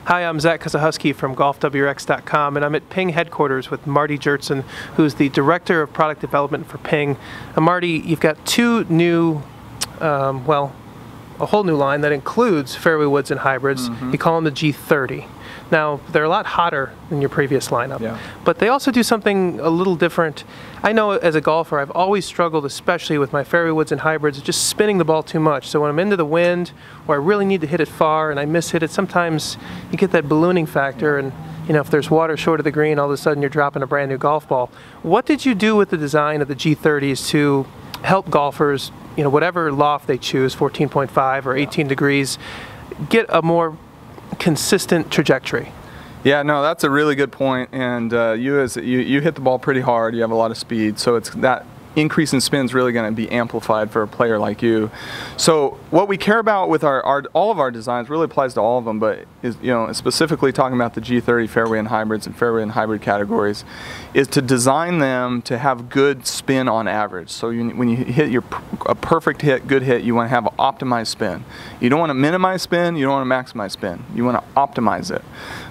Hi, I'm Zach Kozuchowski from GolfWRX.com, and I'm at Ping headquarters with Marty Jertson, who's the Director of Product Development for Ping. Marty, you've got two new, a whole new line that includes fairway woods and hybrids. You call them the G30. Now, they're a lot hotter than your previous lineup, but they also do something a little different. I know as a golfer, I've always struggled, especially with my fairway woods and hybrids, just spinning the ball too much. So when I'm into the wind, or I really need to hit it far and I miss-hit it, sometimes you get that ballooning factor, and if there's water short of the green, all of a sudden you're dropping a brand new golf ball. What did you do with the design of the G30s to help golfers, whatever loft they choose, 14.5 or 18 degrees, get a more consistent trajectory? Yeah, no, that's a really good point. And you hit the ball pretty hard. You have a lot of speed, so it's that increase in spin is really going to be amplified for a player like you. So what we care about with all of our designs really applies to all of them, but is specifically talking about the G30 fairway and hybrids and fairway and hybrid categories, is to design them to have good spin on average. So when you hit a perfect hit, good hit, you want to have an optimized spin. You don't want to minimize spin, you don't want to maximize spin. You want to optimize it.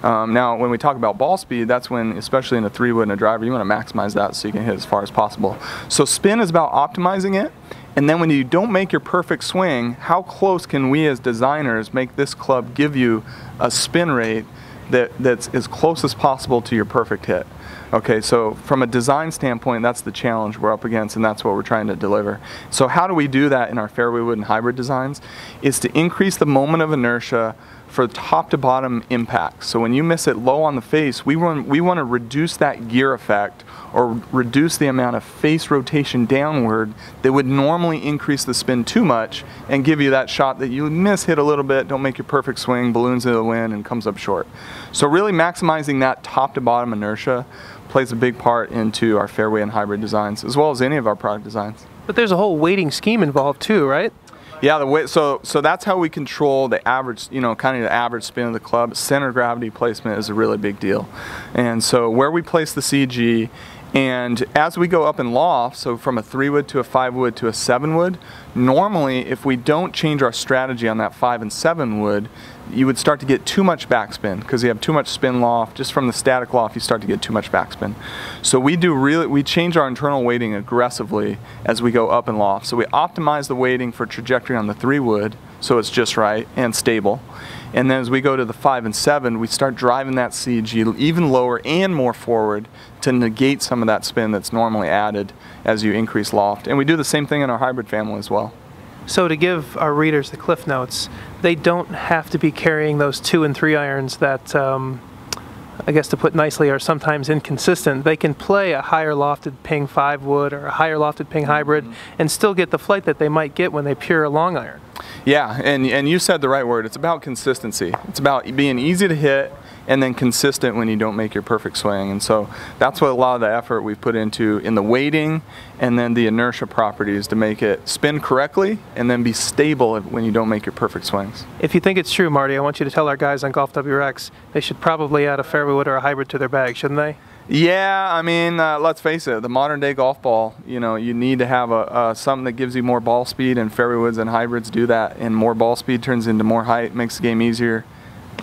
Now, when we talk about ball speed, that's when, especially in a 3-wood and a driver, you want to maximize that so you can hit as far as possible. So spin is about optimizing it. And then when you don't make your perfect swing, how close can we as designers make this club give you a spin rate that's as close as possible to your perfect hit? Okay, so from a design standpoint, that's the challenge we're up against, and that's what we're trying to deliver. So how do we do that in our fairway wood and hybrid designs? Is to increase the moment of inertia for top to bottom impact. So when you miss it low on the face, we want to reduce that gear effect, or reduce the amount of face rotation downward that would normally increase the spin too much and give you that shot that you miss, hit a little bit, don't make your perfect swing, balloons into the wind, and comes up short. So really maximizing that top to bottom inertia plays a big part into our fairway and hybrid designs, as well as any of our product designs. But there's a whole weighting scheme involved too, right? Yeah, so that's how we control the average, kind of the average spin of the club. Center of gravity placement is a really big deal. And so where we place the CG, and as we go up in loft, so from a 3-wood to a 5-wood to a 7-wood, normally if we don't change our strategy on that 5 and 7-wood, you would start to get too much backspin because you have too much spin loft. Just from the static loft, you start to get too much backspin. So we change our internal weighting aggressively as we go up in loft. So we optimize the weighting for trajectory on the 3-wood so it's just right and stable. And then as we go to the 5 and 7, we start driving that CG even lower and more forward to negate some of that spin that's normally added as you increase loft. And we do the same thing in our hybrid family as well. So to give our readers the cliff notes, they don't have to be carrying those 2 and 3 irons that, I guess to put nicely, are sometimes inconsistent. They can play a higher lofted Ping 5-wood or a higher lofted Ping hybrid and still get the flight that they might get when they pure a long iron. Yeah, and you said the right word. It's about consistency. It's about being easy to hit and then consistent when you don't make your perfect swing. And so that's what a lot of the effort we've put into in the weighting and then the inertia properties to make it spin correctly and then be stable when you don't make your perfect swings. If you think it's true, Marty, I want you to tell our guys on GolfWRX they should probably add a fairway wood or a hybrid to their bag, shouldn't they? Yeah, I mean, let's face it, the modern day golf ball, you need to have something that gives you more ball speed, and fairway woods and hybrids do that. And more ball speed turns into more height, makes the game easier,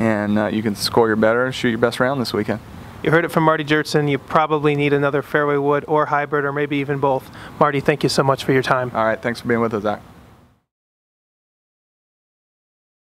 and you can score your better and shoot your best round this weekend. You heard it from Marty Jertson. You probably need another fairway wood or hybrid, or maybe even both. Marty, thank you so much for your time. All right, thanks for being with us, Zach.